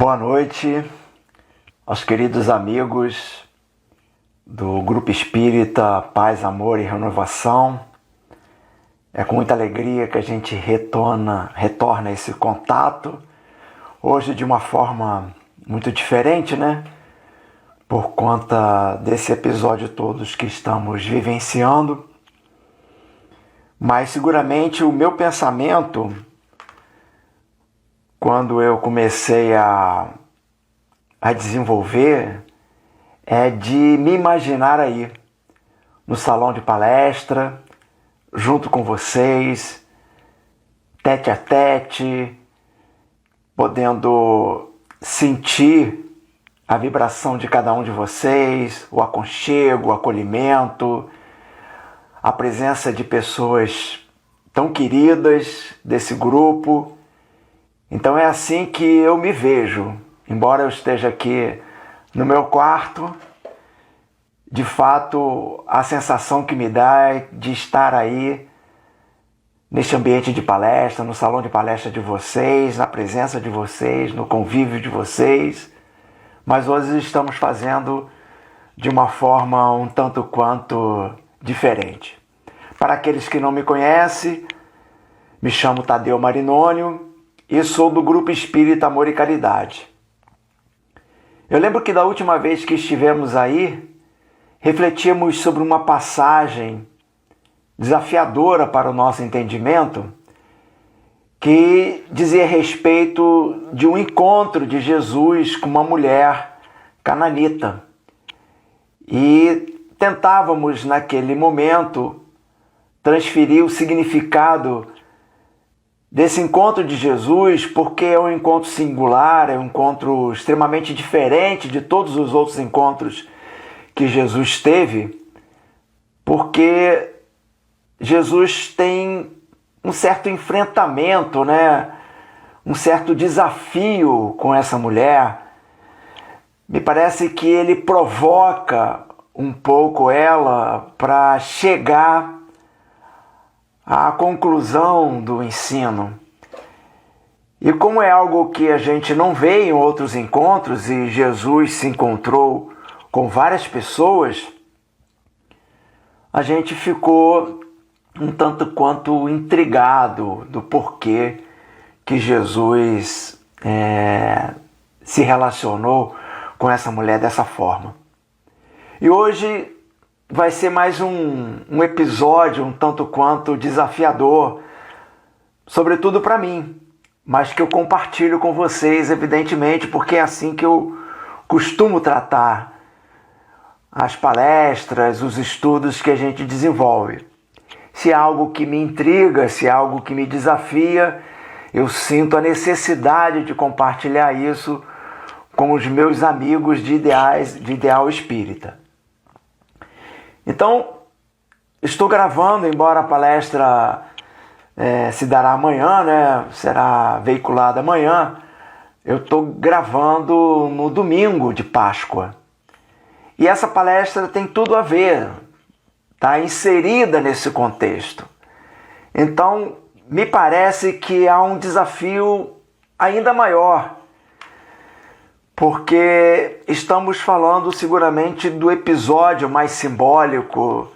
Boa noite aos queridos amigos do Grupo Espírita Paz, Amor e Renovação. É com muita alegria que a gente retorna esse contato, hoje de uma forma muito diferente, né? Por conta desse episódio todos que estamos vivenciando. Mas seguramente o meu pensamento, quando eu comecei a desenvolver, é de me imaginar aí, no salão de palestra, junto com vocês, tete a tete, podendo sentir a vibração de cada um de vocês, o aconchego, o acolhimento, a presença de pessoas tão queridas desse grupo. Então é assim que eu me vejo, embora eu esteja aqui no meu quarto, de fato a sensação que me dá é de estar aí neste ambiente de palestra, no salão de palestra de vocês, na presença de vocês, no convívio de vocês, mas hoje estamos fazendo de uma forma um tanto quanto diferente. Para aqueles que não me conhecem, me chamo Tadeu Marinônio, e sou do Grupo Espírita Amor e Caridade. Eu lembro que da última vez que estivemos aí, refletimos sobre uma passagem desafiadora para o nosso entendimento, que dizia respeito de um encontro de Jesus com uma mulher cananita. E tentávamos, naquele momento, transferir o significado desse encontro de Jesus, porque é um encontro singular, é um encontro extremamente diferente de todos os outros encontros que Jesus teve, porque Jesus tem um certo enfrentamento, né? Um certo desafio com essa mulher. Me parece que ele provoca um pouco ela para chegar a conclusão do ensino. E como é algo que a gente não vê em outros encontros, e Jesus se encontrou com várias pessoas, a gente ficou um tanto quanto intrigado do porquê que Jesus se relacionou com essa mulher dessa forma. E hoje vai ser mais um episódio um tanto quanto desafiador, sobretudo para mim, mas que eu compartilho com vocês, evidentemente, porque é assim que eu costumo tratar as palestras, os estudos que a gente desenvolve. Se é algo que me intriga, se é algo que me desafia, eu sinto a necessidade de compartilhar isso com os meus amigos de ideal espírita. Então, estou gravando, embora a palestra se dará amanhã, né? Será veiculada amanhã, eu estou gravando no domingo de Páscoa. E essa palestra tem tudo a ver, está inserida nesse contexto. Então, me parece que há um desafio ainda maior, porque estamos falando seguramente do episódio mais simbólico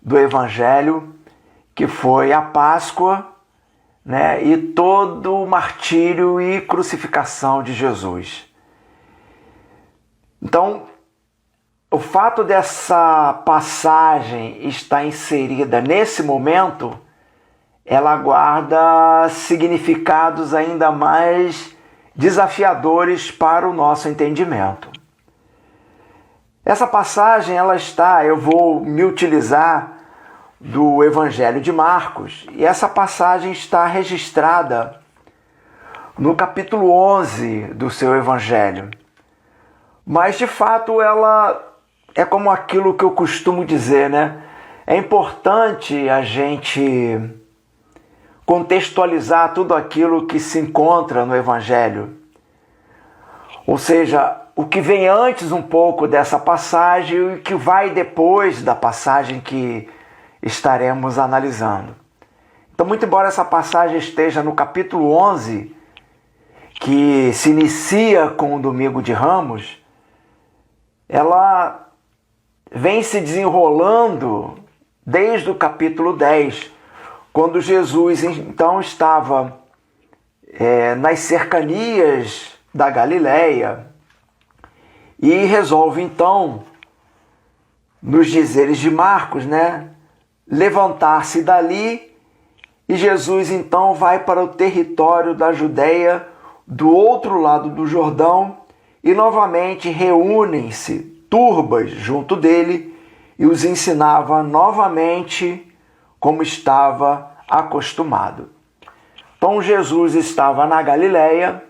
do Evangelho, que foi a Páscoa, né, e todo o martírio e crucificação de Jesus. Então, o fato dessa passagem estar inserida nesse momento, ela guarda significados ainda mais desafiadores para o nosso entendimento. Essa passagem, eu vou me utilizar do Evangelho de Marcos, e essa passagem está registrada no capítulo 11 do seu Evangelho. Mas, de fato, ela é como aquilo que eu costumo dizer, né? É importante a gente contextualizar tudo aquilo que se encontra no Evangelho. Ou seja, o que vem antes um pouco dessa passagem e o que vai depois da passagem que estaremos analisando. Então, muito embora essa passagem esteja no capítulo 11, que se inicia com o Domingo de Ramos, ela vem se desenrolando desde o capítulo 10, quando Jesus então estava nas cercanias da Galileia e resolve então, nos dizeres de Marcos, levantar-se dali, e Jesus então vai para o território da Judéia, do outro lado do Jordão, e novamente reúnem-se turbas junto dele e os ensinava novamente como estava acostumado. Então Jesus estava na Galileia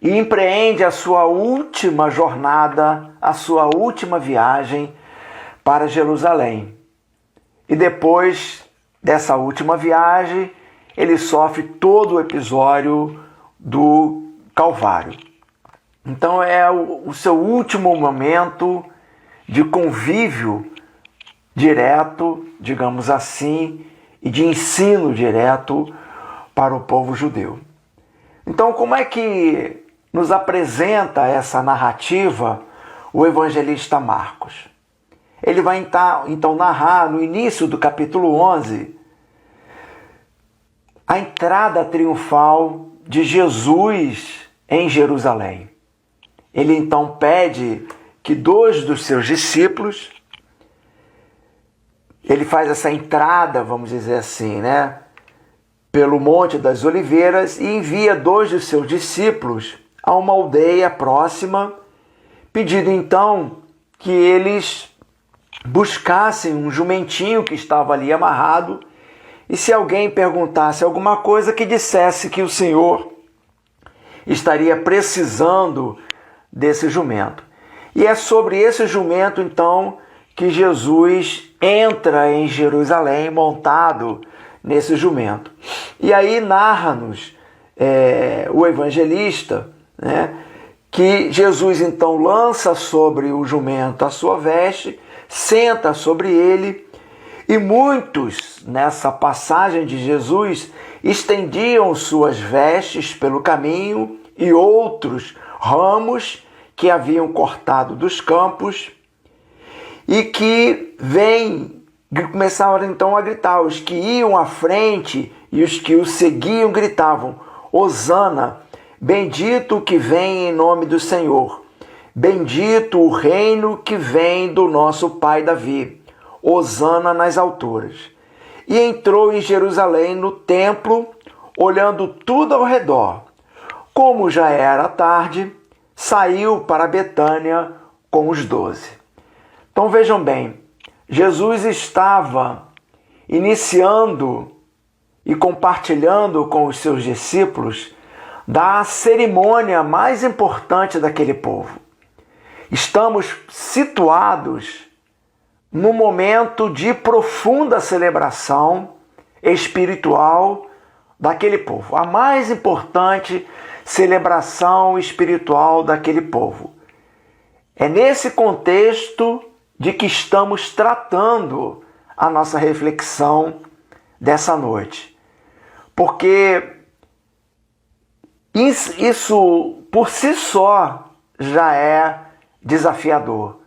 e empreende a sua última jornada, a sua última viagem para Jerusalém. E depois dessa última viagem, ele sofre todo o episódio do Calvário. Então é o seu último momento de convívio direto, digamos assim, e de ensino direto para o povo judeu. Então, como é que nos apresenta essa narrativa o evangelista Marcos? Ele vai então narrar no início do capítulo 11 a entrada triunfal de Jesus em Jerusalém. Ele então pede que 2 dos seus discípulos, ele faz essa entrada, vamos dizer assim, pelo Monte das Oliveiras, e envia 2 dos seus discípulos a uma aldeia próxima, pedindo então que eles buscassem um jumentinho que estava ali amarrado, e se alguém perguntasse alguma coisa, que dissesse que o Senhor estaria precisando desse jumento. E é sobre esse jumento, então, que Jesus entra em Jerusalém montado nesse jumento. E aí narra-nos o evangelista, que Jesus então lança sobre o jumento a sua veste, senta sobre ele, e muitos, nessa passagem de Jesus, estendiam suas vestes pelo caminho, e outros ramos que haviam cortado dos campos, e que começaram então a gritar. Os que iam à frente e os que o seguiam gritavam: Hosana, bendito o que vem em nome do Senhor, bendito o reino que vem do nosso pai Davi, Hosana nas alturas. E entrou em Jerusalém no templo, olhando tudo ao redor. Como já era tarde, saiu para Betânia com os 12. Então vejam bem, Jesus estava iniciando e compartilhando com os seus discípulos da cerimônia mais importante daquele povo. Estamos situados no momento de profunda celebração espiritual daquele povo, a mais importante celebração espiritual daquele povo. É nesse contexto de que estamos tratando a nossa reflexão dessa noite. Porque isso por si só já é desafiador.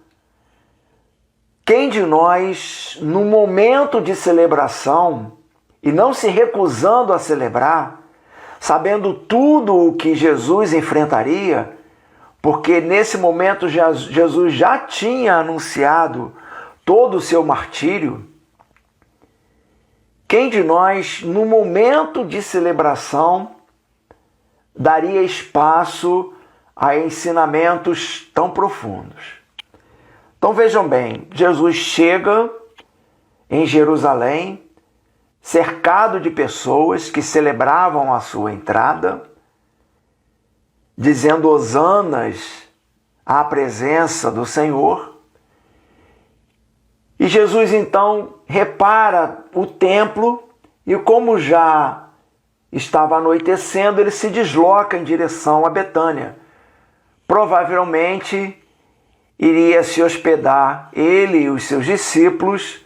Quem de nós, no momento de celebração, e não se recusando a celebrar, sabendo tudo o que Jesus enfrentaria, porque nesse momento Jesus já tinha anunciado todo o seu martírio, quem de nós, no momento de celebração, daria espaço a ensinamentos tão profundos? Então vejam bem, Jesus chega em Jerusalém, cercado de pessoas que celebravam a sua entrada, dizendo hosanas à presença do Senhor. E Jesus então repara o templo e, como já estava anoitecendo, ele se desloca em direção a Betânia. Provavelmente iria se hospedar, ele e os seus discípulos,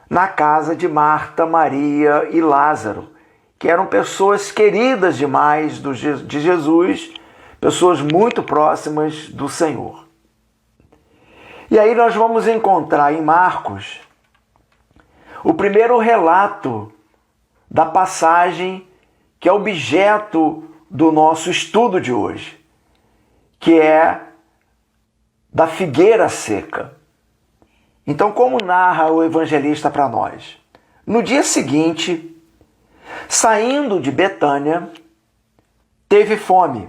na casa de Marta, Maria e Lázaro, que eram pessoas queridas demais de Jesus, pessoas muito próximas do Senhor. E aí nós vamos encontrar em Marcos o primeiro relato da passagem que é objeto do nosso estudo de hoje, que é da figueira seca. Então, como narra o evangelista para nós? No dia seguinte, saindo de Betânia, teve fome,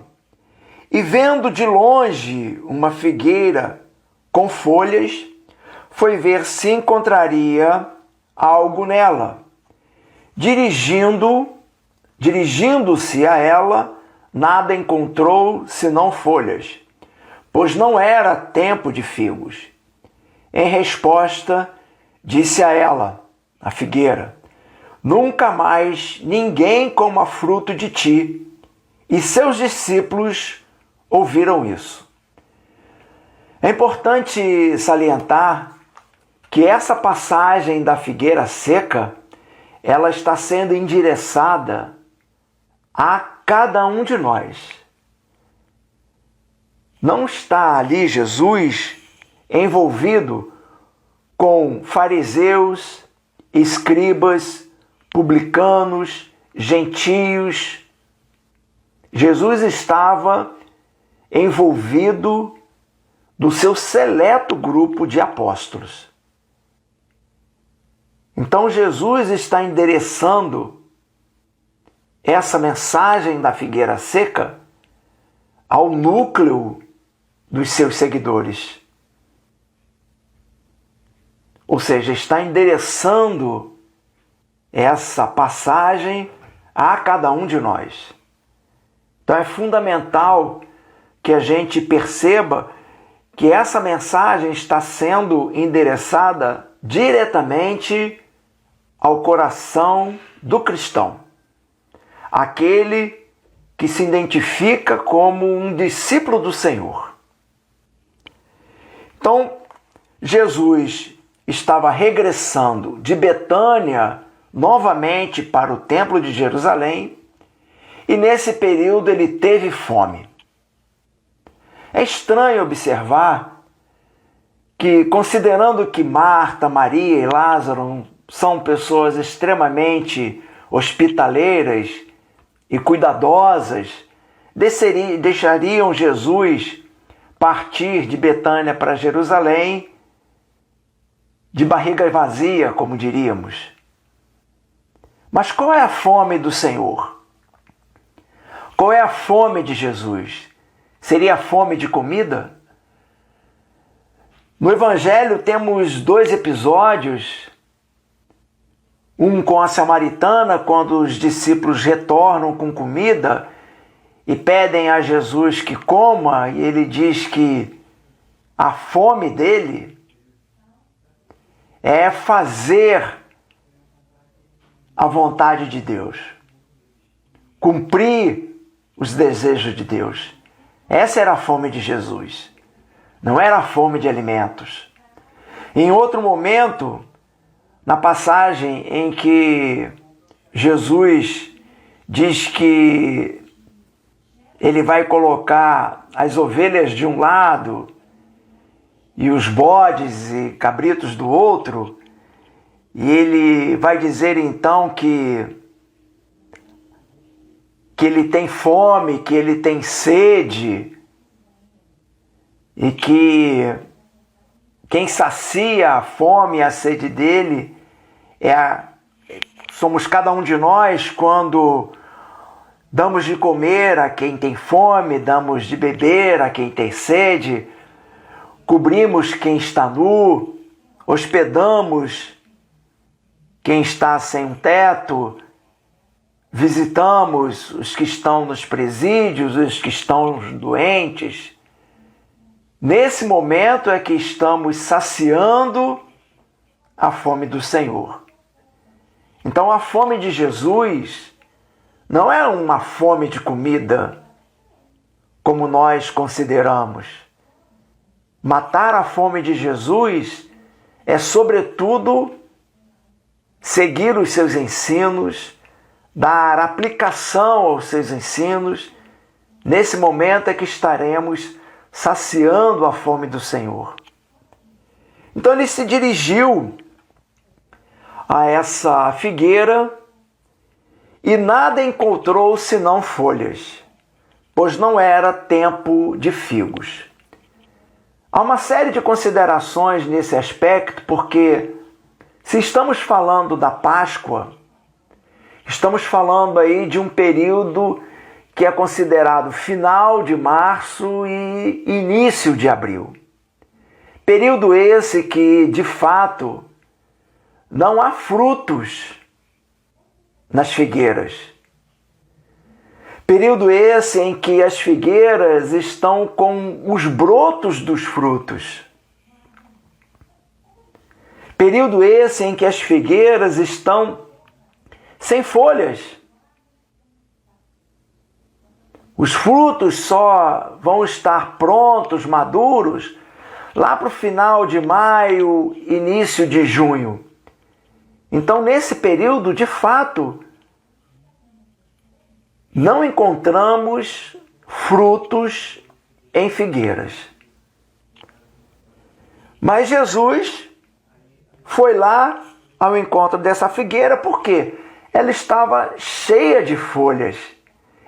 e vendo de longe uma figueira com folhas, foi ver se encontraria algo nela. Dirigindo-se a ela, nada encontrou senão folhas, pois não era tempo de figos. Em resposta, disse a ela, a figueira: nunca mais ninguém coma fruto de ti. E seus discípulos ouviram isso. É importante salientar que essa passagem da figueira seca, ela está sendo endereçada a cada um de nós. Não está ali Jesus envolvido com fariseus, escribas, publicanos, gentios. Jesus estava envolvido do seu seleto grupo de apóstolos. Então Jesus está endereçando essa mensagem da figueira seca ao núcleo dos seus seguidores. Ou seja, está endereçando essa passagem a cada um de nós. Então é fundamental que a gente perceba que essa mensagem está sendo endereçada diretamente ao coração do cristão, aquele que se identifica como um discípulo do Senhor. Então, Jesus estava regressando de Betânia novamente para o Templo de Jerusalém, e nesse período ele teve fome. É estranho observar que, considerando que Marta, Maria e Lázaro são pessoas extremamente hospitaleiras e cuidadosas, deixariam Jesus partir de Betânia para Jerusalém de barriga vazia, como diríamos. Mas qual é a fome do Senhor? Qual é a fome de Jesus? Seria a fome de comida? No Evangelho temos 2 episódios, um com a samaritana, quando os discípulos retornam com comida e pedem a Jesus que coma, e ele diz que a fome dele é fazer a vontade de Deus, cumprir os desejos de Deus. Essa era a fome de Jesus, não era a fome de alimentos. Em outro momento, na passagem em que Jesus diz que ele vai colocar as ovelhas de um lado e os bodes e cabritos do outro, e ele vai dizer então que ele tem fome, que ele tem sede, e que quem sacia a fome e a sede dele somos cada um de nós, quando damos de comer a quem tem fome, damos de beber a quem tem sede, cobrimos quem está nu, hospedamos quem está sem um teto, visitamos os que estão nos presídios, os que estão doentes. Nesse momento é que estamos saciando a fome do Senhor. Então a fome de Jesus não é uma fome de comida, como nós consideramos. Matar a fome de Jesus é, sobretudo, seguir os seus ensinos, dar aplicação aos seus ensinos, nesse momento é que estaremos saciando a fome do Senhor. Então ele se dirigiu a essa figueira e nada encontrou senão folhas, pois não era tempo de figos. Há uma série de considerações nesse aspecto, porque se estamos falando da Páscoa, estamos falando aí de um período que é considerado final de março e início de abril. Período esse que, de fato, não há frutos nas figueiras. Período esse em que as figueiras estão com os brotos dos frutos. Período esse em que as figueiras estão sem folhas. Os frutos só vão estar prontos, maduros, lá para o final de maio, início de junho. Então, nesse período, de fato, não encontramos frutos em figueiras. Mas Jesus foi lá ao encontro dessa figueira, por quê? Ela estava cheia de folhas.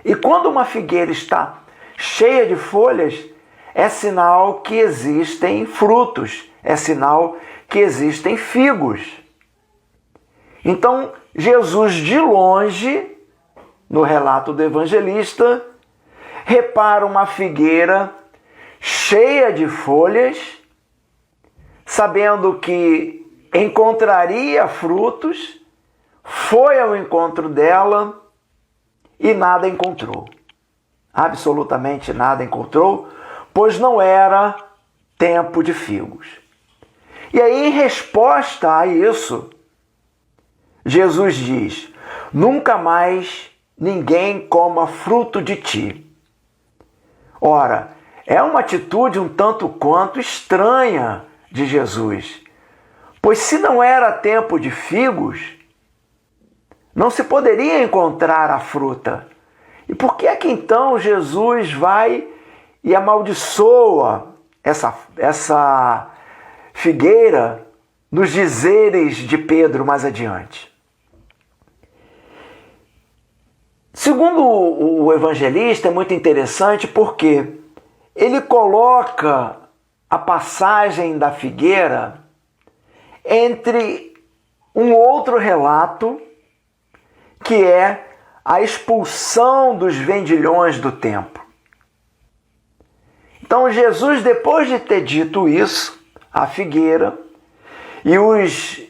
E quando uma figueira está cheia de folhas, é sinal que existem frutos, é sinal que existem figos. Então, Jesus, de longe, no relato do evangelista, repara uma figueira cheia de folhas, sabendo que encontraria frutos, foi ao encontro dela e nada encontrou. Absolutamente nada encontrou, pois não era tempo de figos. E aí, em resposta a isso, Jesus diz: nunca mais ninguém coma fruto de ti. Ora, é uma atitude um tanto quanto estranha de Jesus, pois se não era tempo de figos, não se poderia encontrar a fruta. E por que é que então Jesus vai e amaldiçoa essa figueira nos dizeres de Pedro mais adiante? Segundo o evangelista, é muito interessante porque ele coloca a passagem da figueira entre um outro relato, que é a expulsão dos vendilhões do templo. Então Jesus, depois de ter dito isso, a figueira, e os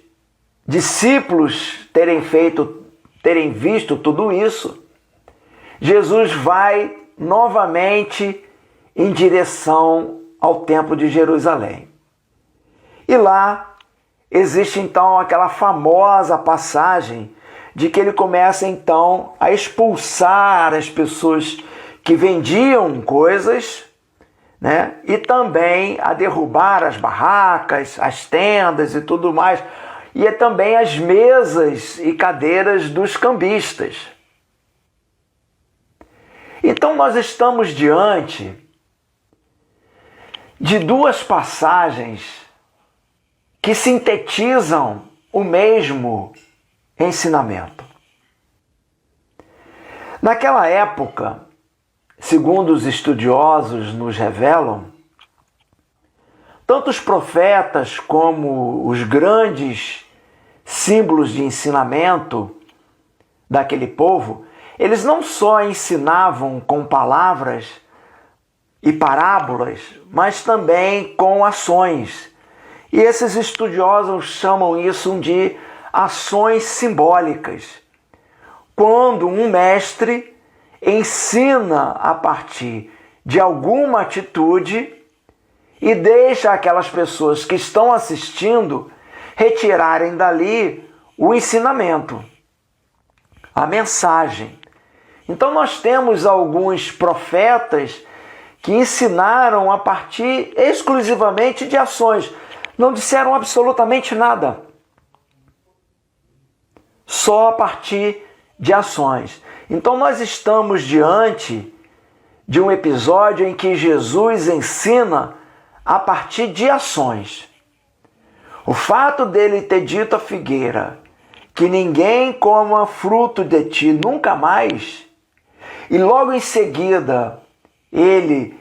discípulos terem visto tudo isso, Jesus vai novamente em direção ao Templo de Jerusalém. E lá existe então aquela famosa passagem de que ele começa então a expulsar as pessoas que vendiam coisas, né? E também a derrubar as barracas, as tendas e tudo mais, e também as mesas e cadeiras dos cambistas. Então nós estamos diante de duas passagens que sintetizam o mesmo ensinamento. Naquela época, segundo os estudiosos nos revelam, tanto os profetas como os grandes símbolos de ensinamento daquele povo, eles não só ensinavam com palavras e parábolas, mas também com ações. E esses estudiosos chamam isso de ações simbólicas. Quando um mestre ensina a partir de alguma atitude e deixa aquelas pessoas que estão assistindo retirarem dali o ensinamento, a mensagem. Então nós temos alguns profetas que ensinaram a partir exclusivamente de ações, não disseram absolutamente nada. Só a partir de ações. Então nós estamos diante de um episódio em que Jesus ensina a partir de ações. O fato dele ter dito à figueira que ninguém coma fruto de ti nunca mais, e logo em seguida ele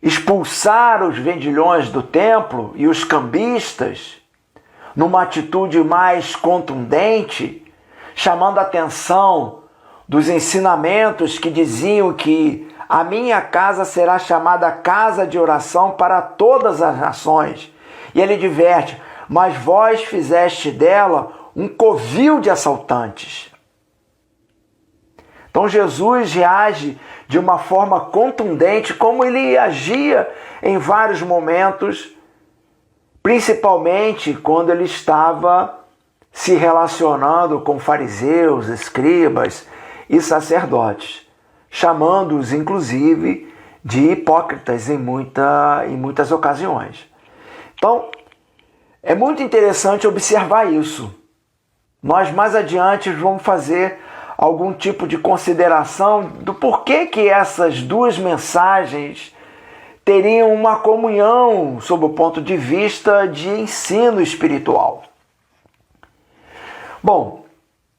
expulsar os vendilhões do templo e os cambistas, numa atitude mais contundente, chamando a atenção dos ensinamentos que diziam que a minha casa será chamada casa de oração para todas as nações. E ele diverte: mas vós fizeste dela um covil de assaltantes. Então Jesus reage de uma forma contundente, como ele agia em vários momentos, principalmente quando ele estava se relacionando com fariseus, escribas e sacerdotes, chamando-os inclusive de hipócritas em muitas ocasiões. Então, é muito interessante observar isso. Nós mais adiante vamos fazer algum tipo de consideração do porquê que essas duas mensagens teriam uma comunhão sob o ponto de vista de ensino espiritual. Bom,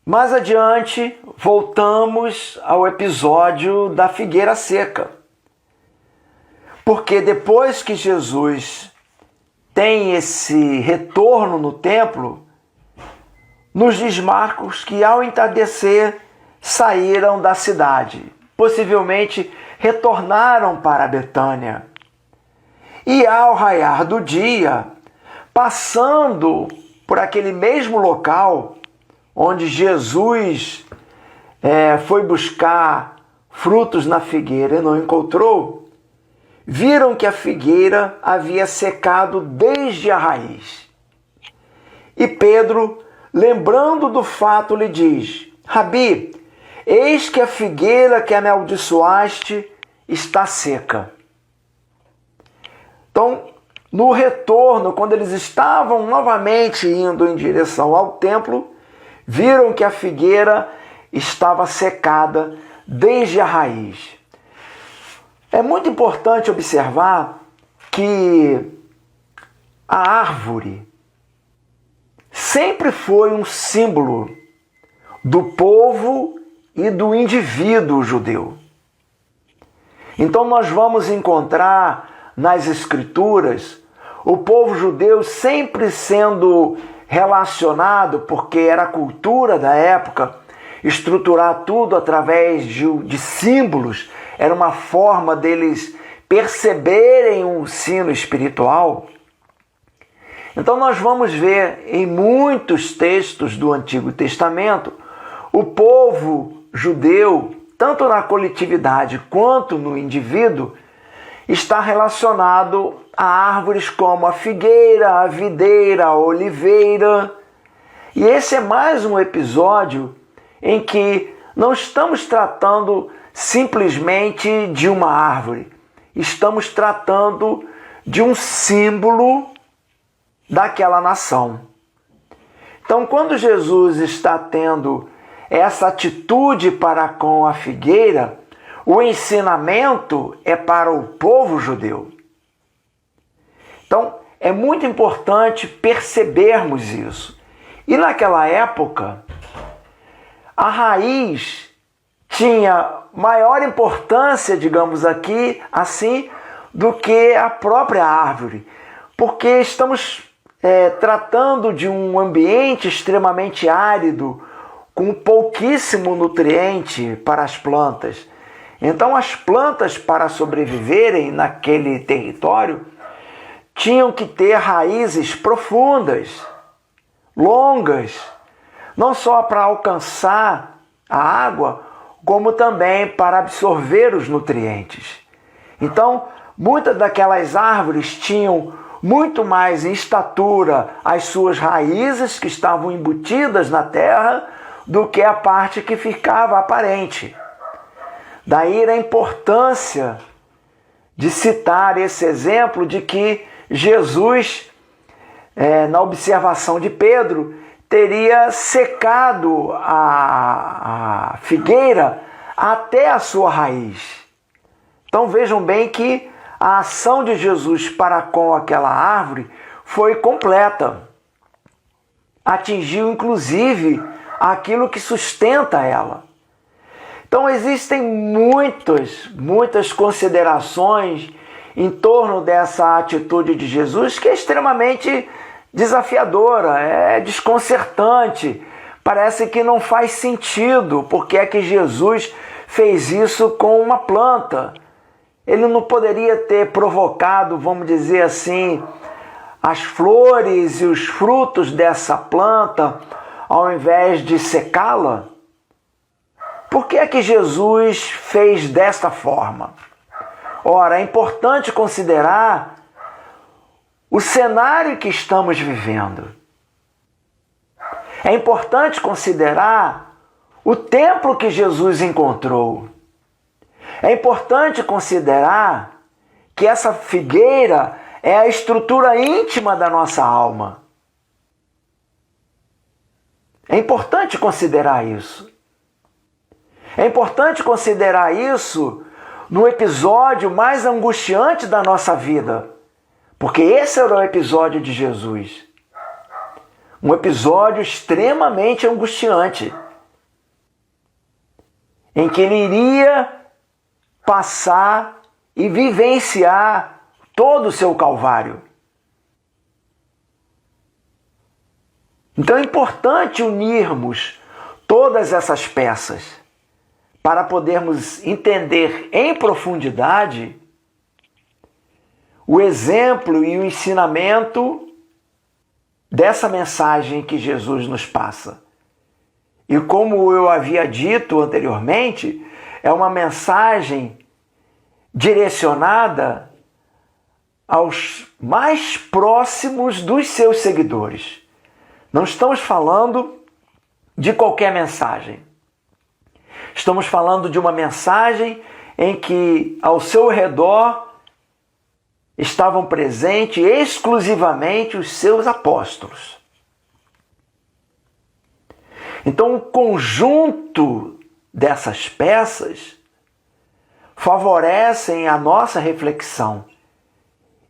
mais adiante voltamos ao episódio da figueira seca. Porque depois que Jesus tem esse retorno no templo, nos diz Marcos que ao entardecer saíram da cidade, possivelmente retornaram para Betânia. E ao raiar do dia, passando por aquele mesmo local onde Jesus foi buscar frutos na figueira e não encontrou, viram que a figueira havia secado desde a raiz. E Pedro, lembrando do fato, lhe diz: Rabi, eis que a figueira que amaldiçoaste está seca. Então, no retorno, quando eles estavam novamente indo em direção ao templo, viram que a figueira estava secada desde a raiz. É muito importante observar que a árvore sempre foi um símbolo do povo e do indivíduo judeu. Então nós vamos encontrar nas Escrituras o povo judeu sempre sendo relacionado, porque era a cultura da época, estruturar tudo através de símbolos, era uma forma deles perceberem um ensino espiritual. Então nós vamos ver em muitos textos do Antigo Testamento o povo judeu, tanto na coletividade quanto no indivíduo, está relacionado a árvores como a figueira, a videira, a oliveira. E esse é mais um episódio em que não estamos tratando simplesmente de uma árvore, estamos tratando de um símbolo daquela nação. Então, quando Jesus está tendo essa atitude para com a figueira, o ensinamento é para o povo judeu. Então, é muito importante percebermos isso. E naquela época, a raiz tinha maior importância, digamos aqui, assim, do que a própria árvore. Porque estamos tratando de um ambiente extremamente árido, com pouquíssimo nutriente para as plantas. Então as plantas, para sobreviverem naquele território, tinham que ter raízes profundas, longas, não só para alcançar a água, como também para absorver os nutrientes. Então, muitas daquelas árvores tinham muito mais em estatura as suas raízes que estavam embutidas na terra do que a parte que ficava aparente. Daí a importância de citar esse exemplo de que Jesus, na observação de Pedro, teria secado a figueira até a sua raiz. Então vejam bem que a ação de Jesus para com aquela árvore foi completa. Atingiu inclusive aquilo que sustenta ela. Então existem muitas considerações em torno dessa atitude de Jesus que é extremamente desafiadora, é desconcertante. Parece que não faz sentido porque é que Jesus fez isso com uma planta. Ele não poderia ter provocado, vamos dizer assim, as flores e os frutos dessa planta ao invés de secá-la? Por que é que Jesus fez desta forma? Ora, é importante considerar o cenário que estamos vivendo. É importante considerar o templo que Jesus encontrou. É importante considerar que essa figueira é a estrutura íntima da nossa alma. É importante considerar isso. É importante considerar isso no episódio mais angustiante da nossa vida, porque esse era o episódio de Jesus. Um episódio extremamente angustiante, em que ele iria passar e vivenciar todo o seu Calvário. Então é importante unirmos todas essas peças para podermos entender em profundidade o exemplo e o ensinamento dessa mensagem que Jesus nos passa. E como eu havia dito anteriormente, é uma mensagem direcionada aos mais próximos dos seus seguidores. Não estamos falando de qualquer mensagem. Estamos falando de uma mensagem em que ao seu redor estavam presentes exclusivamente os seus apóstolos. Então, o conjunto dessas peças favorecem a nossa reflexão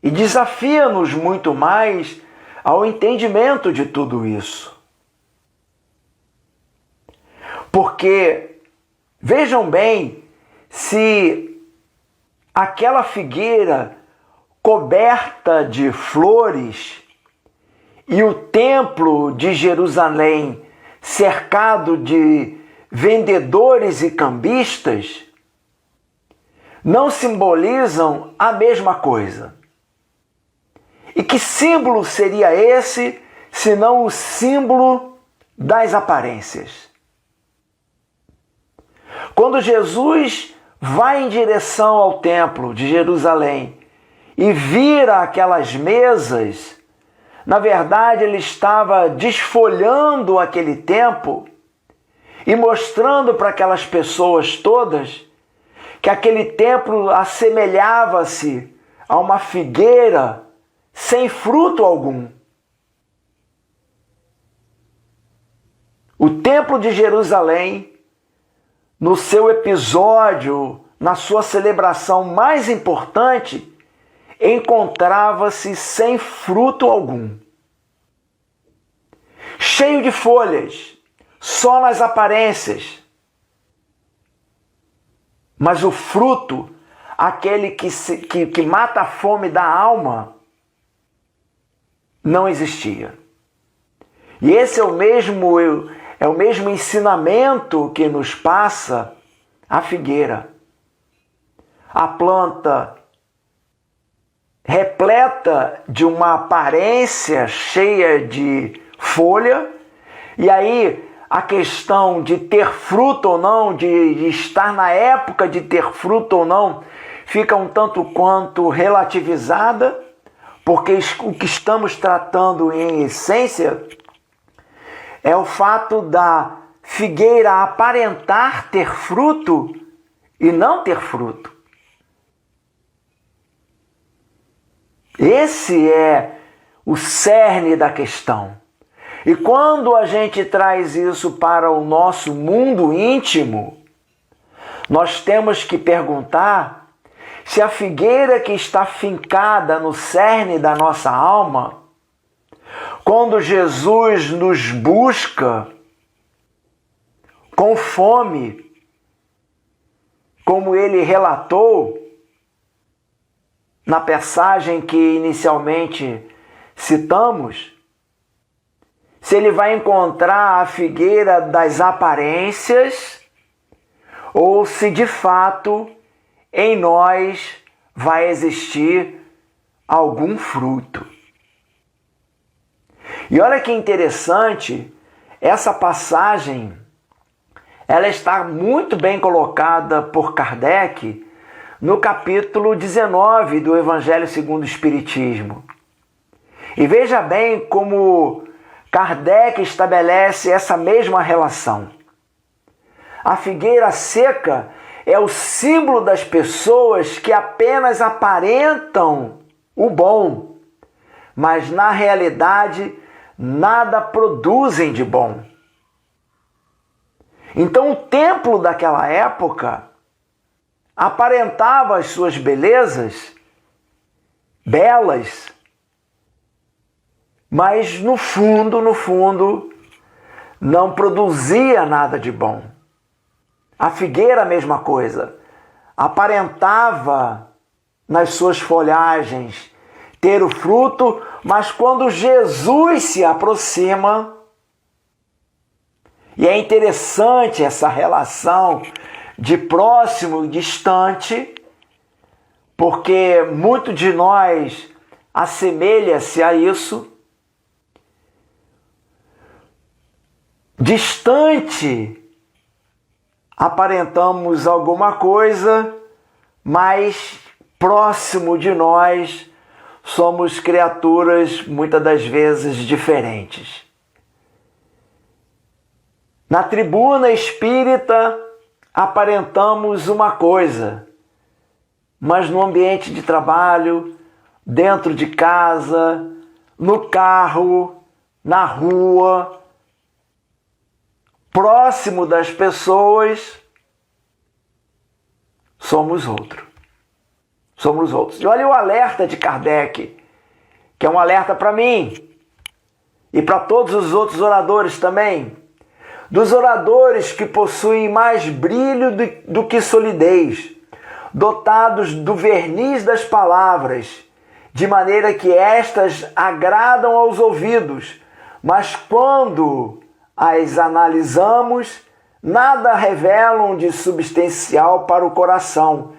e desafia-nos muito mais ao entendimento de tudo isso. Porque, vejam bem, se aquela figueira coberta de flores e o templo de Jerusalém cercado de vendedores e cambistas não simbolizam a mesma coisa. E que símbolo seria esse, senão o símbolo das aparências? Quando Jesus vai em direção ao templo de Jerusalém e vira aquelas mesas, na verdade ele estava desfolhando aquele templo e mostrando para aquelas pessoas todas que aquele templo assemelhava-se a uma figueira sem fruto algum. O templo de Jerusalém, no seu episódio, na sua celebração mais importante, encontrava-se sem fruto algum. Cheio de folhas, só nas aparências. Mas o fruto, aquele que mata a fome da alma, não existia. E esse é o mesmo ensinamento que nos passa a figueira. A planta repleta de uma aparência cheia de folha, e aí a questão de ter fruto ou não, de estar na época de ter fruto ou não, fica um tanto quanto relativizada, porque o que estamos tratando em essência é o fato da figueira aparentar ter fruto e não ter fruto. Esse é o cerne da questão. E quando a gente traz isso para o nosso mundo íntimo, nós temos que perguntar se a figueira que está fincada no cerne da nossa alma, quando Jesus nos busca com fome, como ele relatou na passagem que inicialmente citamos, se ele vai encontrar a figueira das aparências ou se de fato em nós vai existir algum fruto. E olha que interessante, essa passagem, ela está muito bem colocada por Kardec no capítulo 19 do Evangelho segundo o Espiritismo. E veja bem como Kardec estabelece essa mesma relação. A figueira seca é o símbolo das pessoas que apenas aparentam o bom, mas na realidade nada produzem de bom. Então o templo daquela época aparentava as suas belezas belas, mas no fundo, não produzia nada de bom. A figueira, a mesma coisa, aparentava nas suas folhagens ter o fruto, mas quando Jesus se aproxima, e é interessante essa relação de próximo e distante, porque muito de nós assemelha-se a isso. Distante, aparentamos alguma coisa, mas próximo de nós somos criaturas muitas das vezes diferentes. Na tribuna espírita aparentamos uma coisa, mas no ambiente de trabalho, dentro de casa, no carro, na rua, próximo das pessoas, somos outro. Somos outros. E olha o alerta de Kardec, que é um alerta para mim e para todos os outros oradores também. Dos oradores que possuem mais brilho do que solidez, dotados do verniz das palavras, de maneira que estas agradam aos ouvidos, mas quando as analisamos, nada revelam de substancial para o coração.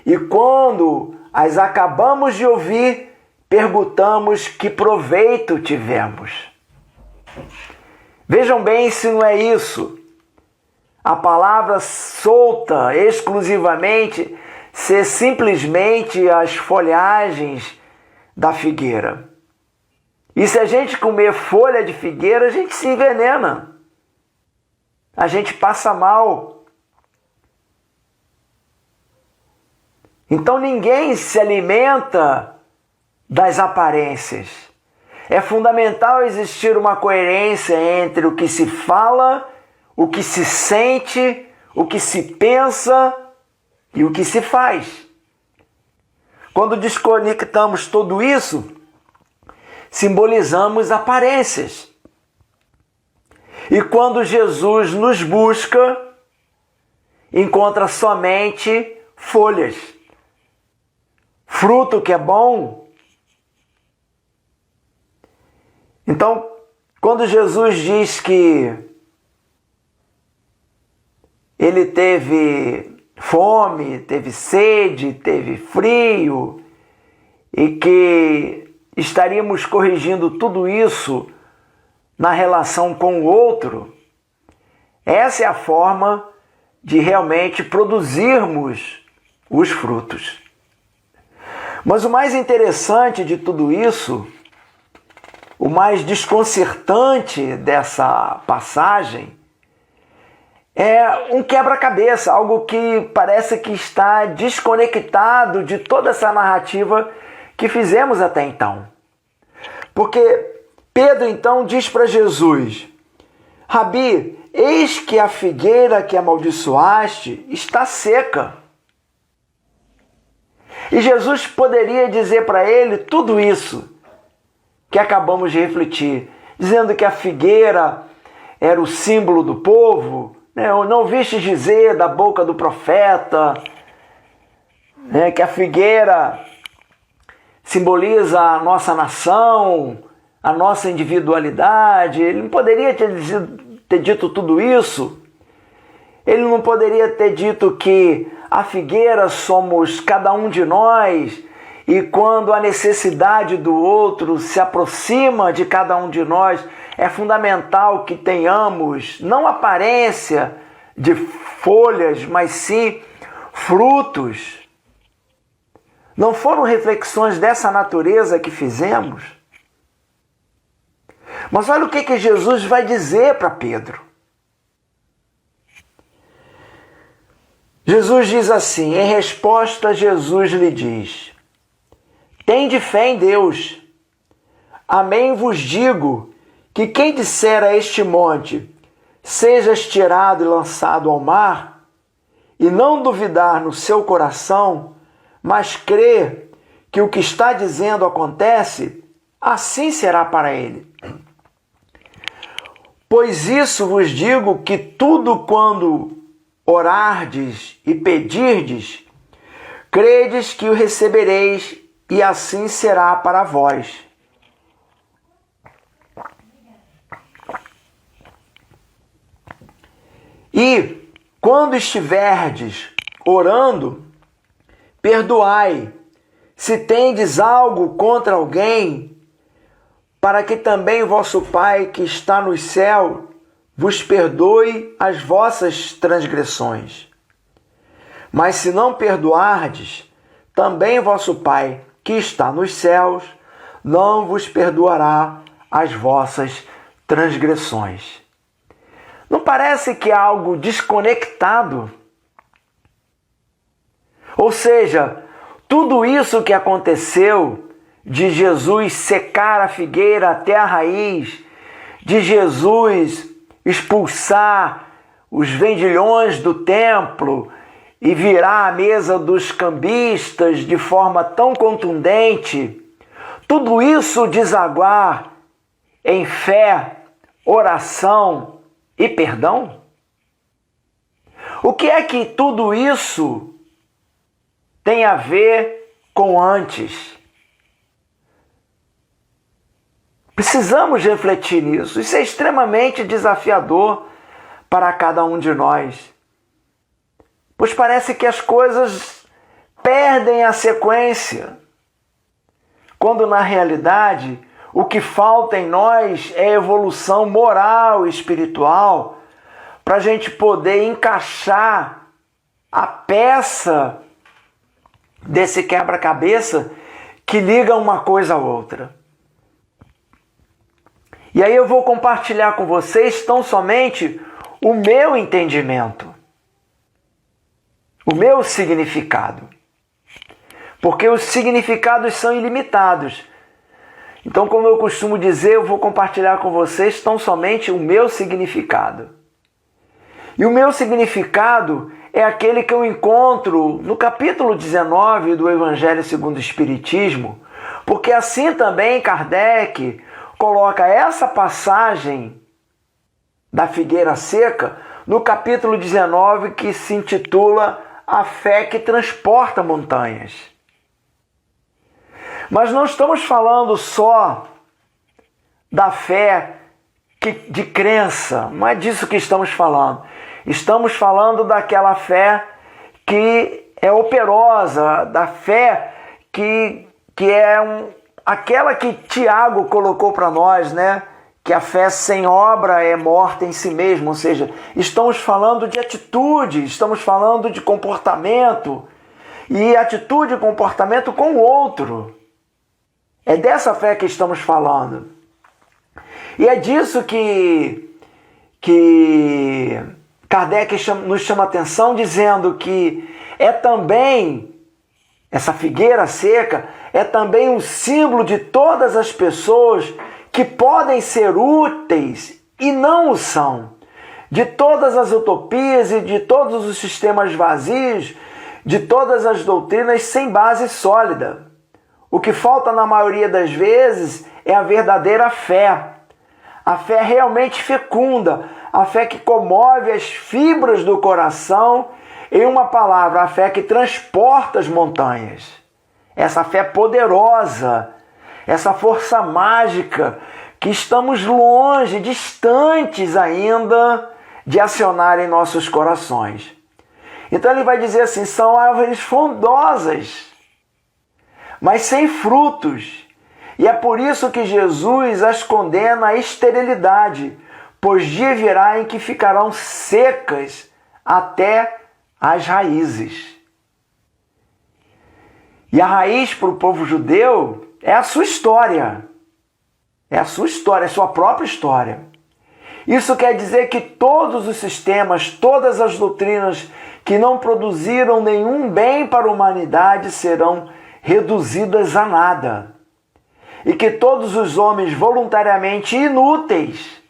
E quando as acabamos de ouvir, perguntamos que proveito tivemos. Vejam bem se não é isso. A palavra solta exclusivamente ser simplesmente as folhagens da figueira. E se a gente comer folha de figueira, a gente se envenena. A gente passa mal. Então ninguém se alimenta das aparências. É fundamental existir uma coerência entre o que se fala, o que se sente, o que se pensa e o que se faz. Quando desconectamos tudo isso, simbolizamos aparências. E quando Jesus nos busca, encontra somente folhas. Fruto que é bom. Então, quando Jesus diz que ele teve fome, teve sede, teve frio, e que estaríamos corrigindo tudo isso na relação com o outro, essa é a forma de realmente produzirmos os frutos. Mas o mais interessante de tudo isso, o mais desconcertante dessa passagem, é um quebra-cabeça, algo que parece que está desconectado de toda essa narrativa que fizemos até então. Porque Pedro então diz para Jesus: Rabi, eis que a figueira que amaldiçoaste está seca. E Jesus poderia dizer para ele tudo isso que acabamos de refletir, dizendo que a figueira era o símbolo do povo, né? Não ouviste dizer da boca do profeta, né, que a figueira simboliza a nossa nação, a nossa individualidade. Ele não poderia ter dito tudo isso. Ele não poderia ter dito que a figueira somos cada um de nós, e quando a necessidade do outro se aproxima de cada um de nós, é fundamental que tenhamos não aparência de folhas, mas sim frutos. Não foram reflexões dessa natureza que fizemos? Mas olha o que Jesus vai dizer para Pedro. Jesus diz assim, em resposta, Jesus lhe diz: tende fé em Deus. Amém vos digo que quem disser a este monte, sejas tirado e lançado ao mar, e não duvidar no seu coração, mas crer que o que está dizendo acontece, assim será para ele. Pois isso vos digo que tudo quando orardes e pedirdes, credes que o recebereis, e assim será para vós. E quando estiverdes orando, perdoai, se tendes algo contra alguém, para que também vosso Pai que está no céu vos perdoe as vossas transgressões. Mas se não perdoardes, também vosso Pai que está nos céus não vos perdoará as vossas transgressões. Não parece que é algo desconectado? Ou seja, tudo isso que aconteceu de Jesus secar a figueira até a raiz, de Jesus expulsar os vendilhões do templo e virar a mesa dos cambistas de forma tão contundente, tudo isso desaguar em fé, oração e perdão? O que é que tudo isso tem a ver com antes? Precisamos refletir nisso. Isso é extremamente desafiador para cada um de nós. Pois parece que as coisas perdem a sequência, quando na realidade o que falta em nós é evolução moral e espiritual para a gente poder encaixar a peça desse quebra-cabeça que liga uma coisa à outra. E aí eu vou compartilhar com vocês tão somente o meu entendimento, o meu significado. Porque os significados são ilimitados. Então, como eu costumo dizer, eu vou compartilhar com vocês tão somente o meu significado. E o meu significado é aquele que eu encontro no capítulo 19 do Evangelho segundo o Espiritismo, porque assim também Kardec coloca essa passagem da figueira seca no capítulo 19, que se intitula A Fé que Transporta Montanhas. Mas não estamos falando só da fé de crença, não é disso que estamos falando. Estamos falando daquela fé que é operosa, da fé que é aquela que Tiago colocou para nós, né? Que a fé sem obra é morta em si mesma. Ou seja, estamos falando de atitude, estamos falando de comportamento, e atitude e comportamento com o outro. É dessa fé que estamos falando. E é disso que Kardec nos chama atenção, dizendo que é também, essa figueira seca, é também um símbolo de todas as pessoas que podem ser úteis e não o são, de todas as utopias e de todos os sistemas vazios, de todas as doutrinas sem base sólida. O que falta na maioria das vezes é a verdadeira fé. A fé realmente fecunda, a fé que comove as fibras do coração, em uma palavra, a fé que transporta as montanhas. Essa fé poderosa, essa força mágica que estamos longe, distantes ainda de acionar em nossos corações. Então ele vai dizer assim, são árvores frondosas, mas sem frutos. E é por isso que Jesus as condena à esterilidade, pois dia virá em que ficarão secas até as raízes. E a raiz para o povo judeu é a sua história. É a sua história, é a sua própria história. Isso quer dizer que todos os sistemas, todas as doutrinas que não produziram nenhum bem para a humanidade serão reduzidas a nada. E que todos os homens voluntariamente inúteis,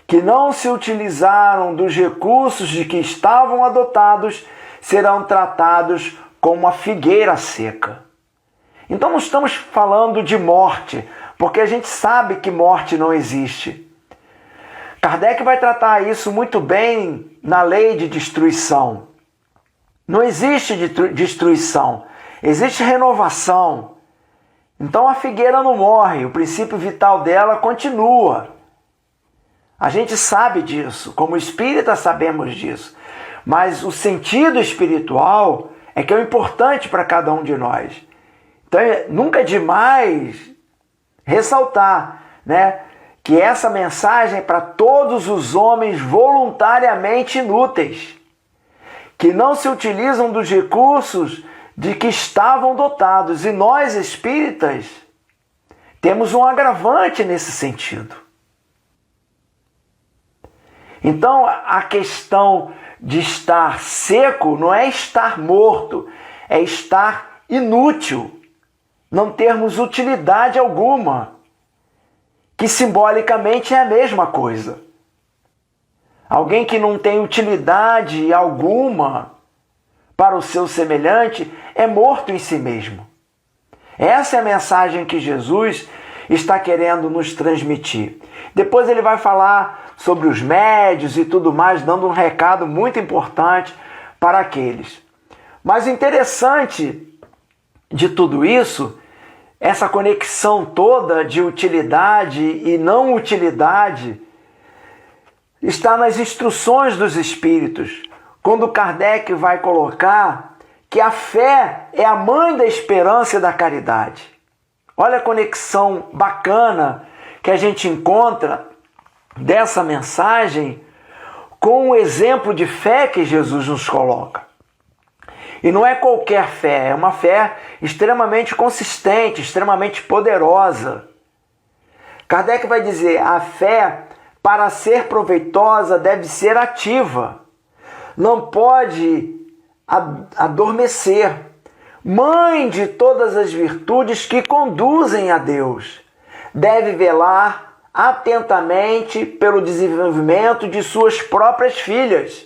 que não se utilizaram dos recursos de que estavam adotados, serão tratados como a figueira seca. Então não estamos falando de morte, porque a gente sabe que morte não existe. Kardec vai tratar isso muito bem na lei de destruição. Não existe destruição, existe renovação. Então a figueira não morre, o princípio vital dela continua. A gente sabe disso, como espírita sabemos disso. Mas o sentido espiritual é que é o importante para cada um de nós. Então nunca é demais ressaltar, né, que essa mensagem é para todos os homens voluntariamente inúteis, que não se utilizam dos recursos de que estavam dotados. E nós, espíritas, temos um agravante nesse sentido. Então, a questão de estar seco não é estar morto, é estar inútil, não termos utilidade alguma, que simbolicamente é a mesma coisa. Alguém que não tem utilidade alguma para o seu semelhante é morto em si mesmo. Essa é a mensagem que Jesus está querendo nos transmitir. Depois ele vai falar sobre os médios e tudo mais, dando um recado muito importante para aqueles. Mas o interessante de tudo isso, essa conexão toda de utilidade e não utilidade, está nas instruções dos Espíritos, quando Kardec vai colocar que a fé é a mãe da esperança e da caridade. Olha a conexão bacana que a gente encontra dessa mensagem com o exemplo de fé que Jesus nos coloca. E não é qualquer fé, é uma fé extremamente consistente, extremamente poderosa. Kardec vai dizer, a fé, para ser proveitosa, deve ser ativa. Não pode adormecer. Mãe de todas as virtudes que conduzem a Deus. Deve velar atentamente pelo desenvolvimento de suas próprias filhas.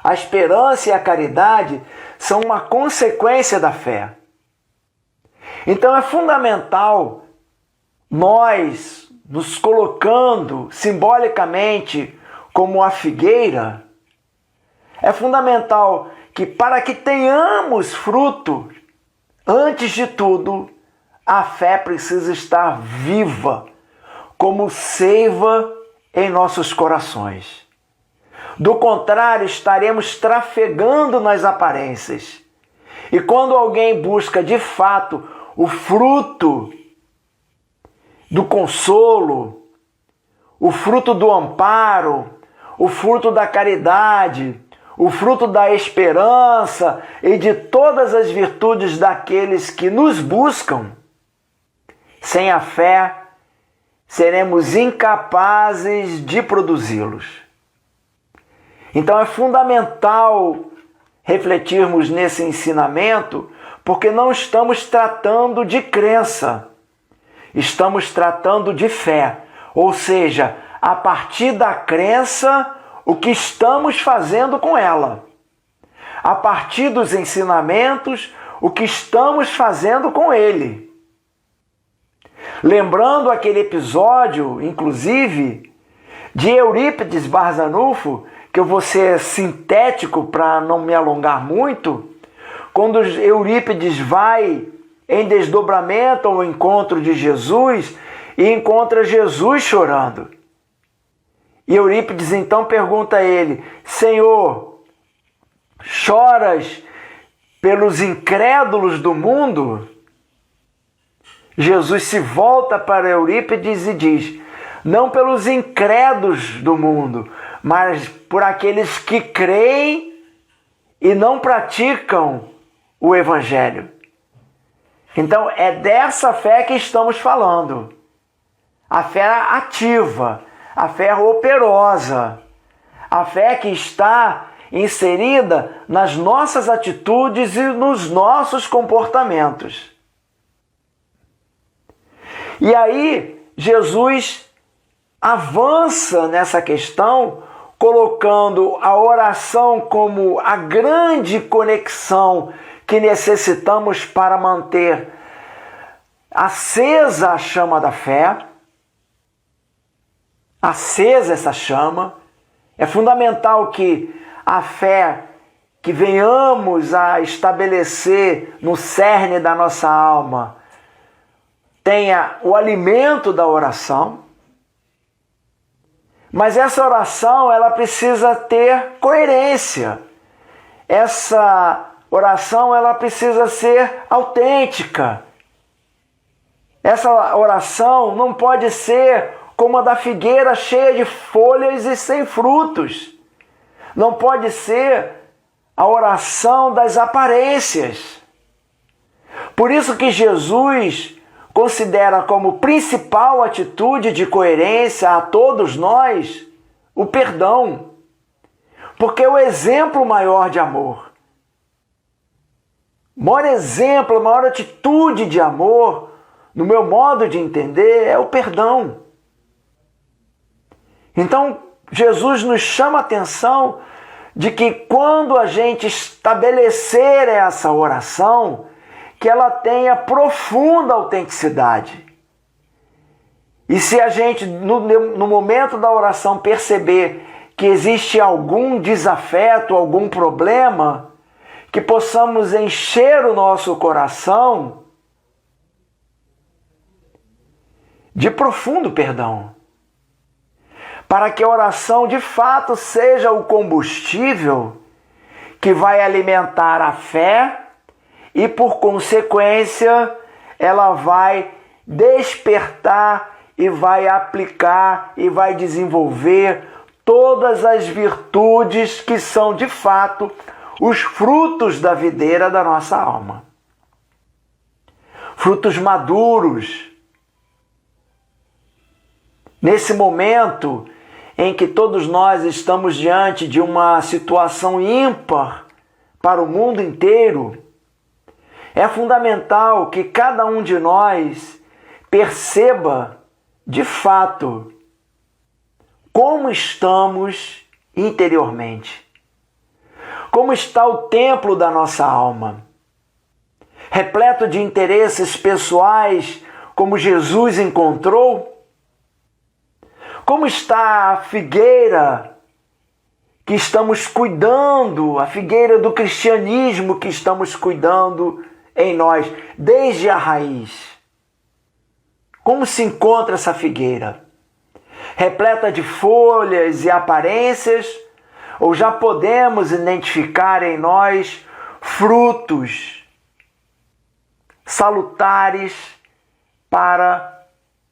A esperança e a caridade são uma consequência da fé. Então é fundamental nós nos colocando simbolicamente como a figueira. É fundamental que para que tenhamos fruto, antes de tudo, a fé precisa estar viva, como seiva em nossos corações. Do contrário, estaremos trafegando nas aparências. E quando alguém busca de fato o fruto do consolo, o fruto do amparo, o fruto da caridade, o fruto da esperança e de todas as virtudes daqueles que nos buscam, sem a fé, seremos incapazes de produzi-los. Então é fundamental refletirmos nesse ensinamento, porque não estamos tratando de crença. estamos tratando de fé, ou seja, a partir da crença, o que estamos fazendo com ela. A partir dos ensinamentos, o que estamos fazendo com ele. Lembrando aquele episódio, inclusive, de Eurípides Barzanufo, que eu vou ser sintético para não me alongar muito, quando Eurípides vai em desdobramento ao encontro de Jesus e encontra Jesus chorando. E Eurípides então pergunta a ele: Senhor, choras pelos incrédulos do mundo? Jesus se volta para Eurípides e diz: não pelos incrédulos do mundo, mas por aqueles que creem e não praticam o Evangelho. Então é dessa fé que estamos falando. A fé ativa, a fé operosa, a fé que está inserida nas nossas atitudes e nos nossos comportamentos. E aí, Jesus avança nessa questão, colocando a oração como a grande conexão que necessitamos para manter acesa a chama da fé. Acesa essa chama. É fundamental que a fé que venhamos a estabelecer no cerne da nossa alma tenha o alimento da oração. Mas essa oração, ela precisa ter coerência. Essa oração, ela precisa ser autêntica. Essa oração não pode ser como a da figueira cheia de folhas e sem frutos. Não pode ser a oração das aparências. Por isso que Jesus considera como principal atitude de coerência a todos nós o perdão, porque é o exemplo maior de amor. O maior exemplo, a maior atitude de amor, no meu modo de entender, é o perdão. Então, Jesus nos chama a atenção de que quando a gente estabelecer essa oração, que ela tenha profunda autenticidade. E se a gente, no momento da oração, perceber que existe algum desafeto, algum problema, que possamos encher o nosso coração de profundo perdão, para que a oração de fato seja o combustível que vai alimentar a fé e, por consequência, ela vai despertar e vai aplicar e vai desenvolver todas as virtudes que são, de fato, os frutos da videira da nossa alma. Frutos maduros. Nesse momento em que todos nós estamos diante de uma situação ímpar para o mundo inteiro, é fundamental que cada um de nós perceba, de fato, como estamos interiormente. Como está o templo da nossa alma? Repleto de interesses pessoais, como Jesus encontrou? Como está a figueira que estamos cuidando, a figueira do cristianismo que estamos cuidando em nós, desde a raiz? Como se encontra essa figueira? Repleta de folhas e aparências? Ou já podemos identificar em nós frutos salutares para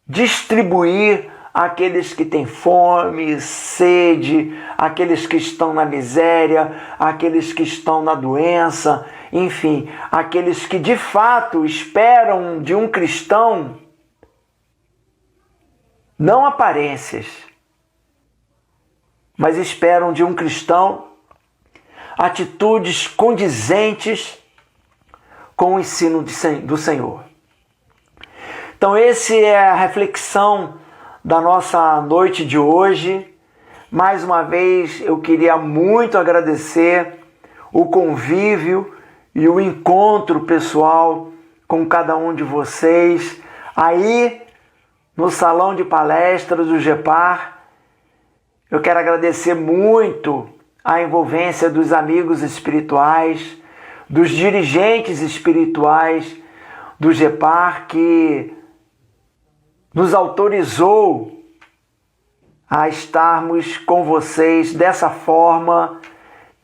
distribuir àqueles que têm fome, sede, aqueles que estão na miséria, aqueles que estão na doença, enfim, aqueles que de fato esperam de um cristão não aparências, mas esperam de um cristão atitudes condizentes com o ensino do Senhor. Então, essa é a reflexão da nossa noite de hoje. Mais uma vez, eu queria muito agradecer o convívio e o encontro pessoal com cada um de vocês aí no salão de palestras do GEPAR. Eu quero agradecer muito a envolvência dos amigos espirituais, dos dirigentes espirituais do GEPAR, que nos autorizou a estarmos com vocês dessa forma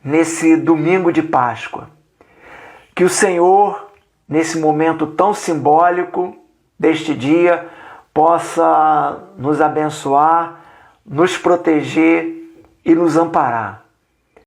nesse domingo de Páscoa. Que o Senhor, nesse momento tão simbólico deste dia, possa nos abençoar, nos proteger e nos amparar.